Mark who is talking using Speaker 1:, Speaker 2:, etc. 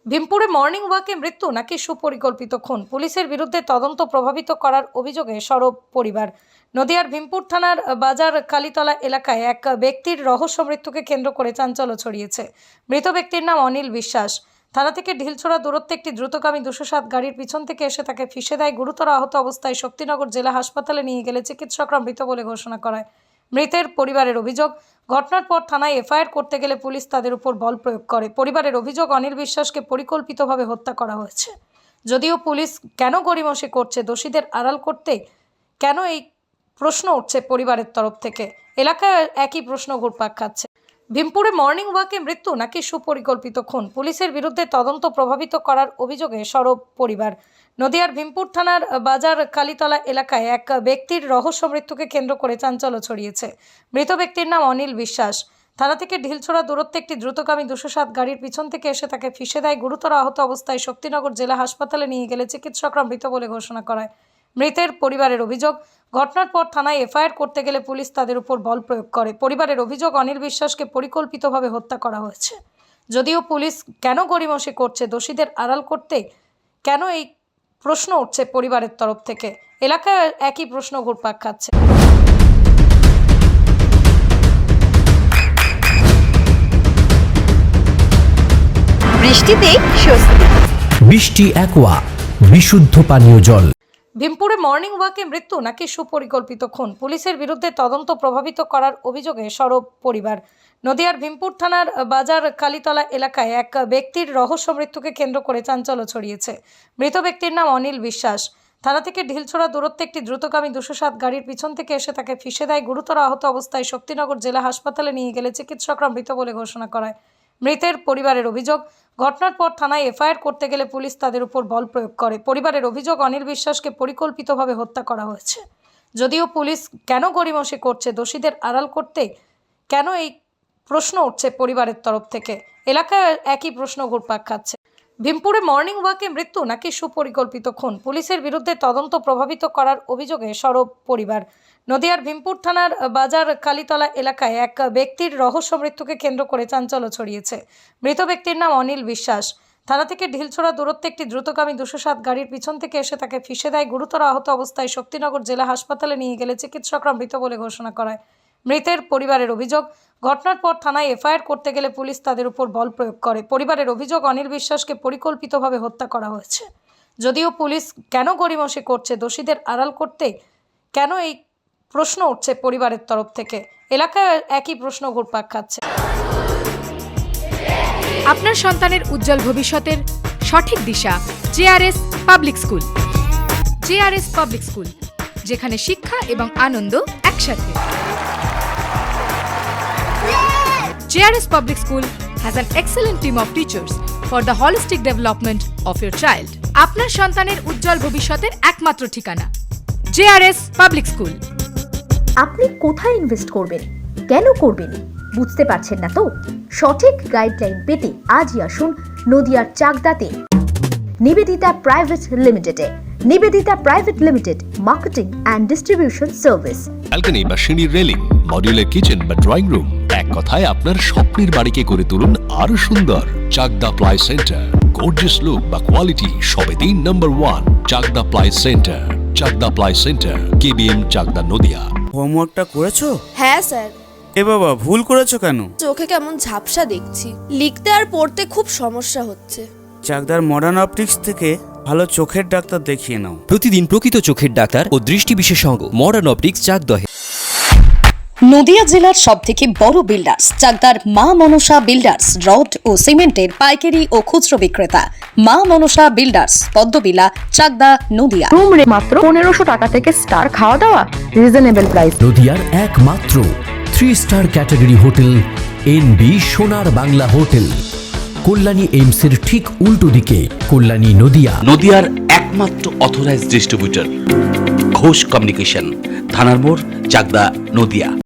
Speaker 1: ভীমপুরে morning ওয়াকে মৃত্যু নাকি সুপরিকল্পিত খুন, পুলিশের বিরুদ্ধে তদন্ত প্রভাবিত করার অভিযোগে সরব পরিবার। নদিয়ার ভীমপুর থানার বাজার কালীতলা এলাকায় এক ব্যক্তির রহস্য মৃত্যুকে কেন্দ্র করে চাঞ্চল্য ছড়িয়েছে। মৃত ব্যক্তির নাম অনিল বিশ্বাস। থানা থেকে ঢিলছোড়া দূরত্বে একটি দ্রুতগামী 207 গাড়ির পিছন থেকে এসে তাকে ফিসে দেয়। গুরুতর আহত অবস্থায় শক্তিনগর জেলা হাসপাতালে নিয়ে গেলে চিকিৎসকরা মৃত বলে ঘোষণা করায়। মৃতের পরিবারের অভিযোগ, ঘটনার পর থানায় এফআইআর করতে গেলে পুলিশ তাদের উপর বল প্রয়োগ করে। পরিবারের অভিযোগ, অনিল বিশ্বাসকে পরিকল্পিতভাবে হত্যা করা হয়েছে। যদিও পুলিশ কেন গড়িমসি করছে দোষীদের আড়াল করতে, কেন এই প্রশ্ন উঠছে পরিবারের তরফ থেকে। এলাকায় একই প্রশ্ন ঘুরপাক খাচ্ছে। ভীমপুরে মর্নিং ওয়াকে মৃত্যু নাকি সুপরিকল্পিত খুন, পুলিশের বিরুদ্ধে তদন্ত প্রভাবিত করার অভিযোগে সরব পরিবার। নদিয়ার ভীমপুর থানার বাজার কালীতলা এলাকায় এক ব্যক্তির রহস্য মৃত্যুকে কেন্দ্র করে চাঞ্চল্য ছড়িয়েছে। মৃত ব্যক্তির নাম অনিল বিশ্বাস। থানা থেকে ঢিলছোড়া দূরত্বে একটি দ্রুতগামী 207 গাড়ির পিছন থেকে এসে তাকে ফিসে দেয়। গুরুতর আহত অবস্থায় শক্তিনগর জেলা হাসপাতালে নিয়ে গেলে চিকিৎসকরা মৃত বলে ঘোষণা করায়। মৃতের পরিবারের অভিযোগ, ঘটনার পর থানায় এফআইআর করতে গেলে পুলিশ তাদের উপর বল প্রয়োগ করে। পরিবারের অভিযোগ, অনিল বিশ্বাসকে পরিকল্পিতভাবে হত্যা করা হয়েছে। যদিও পুলিশ কেন গড়িমসি করছে দোষীদের আড়াল করতে, কেন এই প্রশ্ন উঠছে পরিবারের তরফ থেকে। এলাকায় একই প্রশ্ন ঘুরপাক খাচ্ছে।
Speaker 2: বৃষ্টিতেই স্বস্তি।
Speaker 3: বৃষ্টি অ্যাকোয়া, বিশুদ্ধ পানীয় জল।
Speaker 1: ভীমপুরে মর্নিং ওয়াকে মৃত্যু নাকি সুপরিকল্পিত খুন, পুলিশের বিরুদ্ধে তদন্ত প্রভাবিত করার অভিযোগে সরব পরিবার। নদিয়ার ভীমপুর থানার বাজার কালীতলা এলাকায় এক ব্যক্তির রহস্য মৃত্যুকে কেন্দ্র করে চাঞ্চল্য ছড়িয়েছে। মৃত ব্যক্তির নাম অনিল বিশ্বাস। থানা থেকে ঢিলছোড়া দূরত্বে একটি দ্রুতগামী 207 গাড়ির পিছন থেকে এসে তাকে ফিসে দেয়। গুরুতর আহত অবস্থায় শক্তিনগর জেলা হাসপাতালে নিয়ে গেলে চিকিৎসকরা মৃত বলে ঘোষণা করায়। মৃতের পরিবারের অভিযোগ, ঘটনার পর থানায় এফআইআর করতে গেলে পুলিশ তাদের উপর বল প্রয়োগ করে। পরিবারের অভিযোগ, অনিল বিশ্বাসকে পরিকল্পিতভাবে হত্যা করা হয়েছে। যদিও পুলিশ কেন গড়িমসি করছে দোষীদের আড়াল করতে, কেন এই প্রশ্ন উঠছে পরিবারের তরফ থেকে। এলাকায় একই প্রশ্ন ঘুরপাক খাচ্ছে। ভীমপুরে মর্নিং ওয়াকে মৃত্যু নাকি সুপরিকল্পিত খুন, পুলিশের বিরুদ্ধে তদন্ত প্রভাবিত করার অভিযোগে সরব পরিবার। নদিয়ার ভীমপুর থানার বাজার কালীতলা এলাকায় এক ব্যক্তির রহস্য মৃত্যুকে কেন্দ্র করে চাঞ্চল্য ছড়িয়েছে। মৃত ব্যক্তির নাম অনিল বিশ্বাস। থানা থেকে ঢিলছোড়া দূরত্বে একটি দ্রুতগামী 207 গাড়ির পিছন থেকে এসে তাকে ফিসে দেয়। গুরুতর আহত অবস্থায় শক্তিনগর জেলা হাসপাতালে নিয়ে গেলে চিকিৎসকরা মৃত বলে ঘোষণা করায়। মৃতের পরিবারের অভিযোগ, ঘটনার পর থানায় এফআইআর করতে গেলে পুলিশ তাদের উপর বল প্রয়োগ করে। পরিবারের অভিযোগ, অনিল বিশ্বাসকে পরিকল্পিতভাবে হত্যা করা হয়েছে। যদিও পুলিশ কেন গড়িমসি করছে দোষীদের আড়াল করতে, কেন এই প্রশ্ন উঠছে পরিবারের তরফ থেকে। এলাকায় একই প্রশ্ন ঘুরপাক খাচ্ছে।
Speaker 2: আপনার সন্তানের উজ্জ্বল ভবিষ্যতের সঠিক দিশা JRS public school. JRS public school, যেখানে শিক্ষা এবং আনন্দ একসাথে। JRS Public School has an excellent team of teachers for the holistic development of your child. আপনার সন্তানের উজ্জ্বল ভবিষ্যতের একমাত্র ঠিকানা JRS Public School।
Speaker 4: আপনি কোথায় ইনভেস্ট করবেন, কেন করবেন, বুঝতে পারছেন না তো? সঠিক গাইডলাইন পেতে আজই আসুন নদিয়ার চাকদাতে নিবেদিতা প্রাইভেট লিমিটেডে। Nivedita private limited, marketing and distribution service.
Speaker 5: Balcony বা সিঁড়ির রেলিং, মডিউলার কিচেন বা ড্রয়িং রুম, এক কথায় আপনার স্বপ্নের বাড়িকে করে তুলুন আরো সুন্দর। Chakdah ply centre, gorgeous look বা কোয়ালিটি সবেতেই number 1। Chakdah ply centre, Chakdah ply centre, KBM Chakdah Nadia.
Speaker 6: হোমওয়ার্কটা করেছো?
Speaker 7: হ্যাঁ স্যার।
Speaker 6: এ বাবা, ভুল করেছো কেন?
Speaker 7: চোখে কেমন ঝাপসা দেখছি, লিখতে আর পড়তে খুব সমস্যা হচ্ছে।
Speaker 6: চাকদার মডার্ন অপটিক্স থেকে ভালো চোখের ডাক্তার দেখিয়ে নাও।
Speaker 8: প্রতিদিন প্রকৃত চোখের ডাক্তার ও দৃষ্টি বিশেষজ্ঞ মডার্ন অপটিক্স চাকদহে।
Speaker 9: নদিয়া জেলার সবথেকে বড় বিল্ডার্স চাকদার মা মনসা বিল্ডার্স, রড ও সিমেন্টের পাইকারি ও খুচরো বিক্রেতা। মা মনসা বিল্ডার্স, পদ্মবিলা, চাকদা, নদিয়া।
Speaker 4: রুম রে মাত্র 1500 টাকা থেকে স্টার, খাওয়া দাওয়া রিজনেবল প্রাইস।
Speaker 3: নদিয়ার একমাত্র 3 স্টার ক্যাটাগরি হোটেল NB সোনার বাংলা হোটেল, কল্যাণী এইমসের ঠিক উল্টো দিকে, কল্যাণী নদিয়া।
Speaker 10: নদিয়ার একমাত্র অথরাইজড ডিস্ট্রিবিউটর ঘোষ কমিউনিকেশন, থানার মোড়, চাকদা, নদিয়া।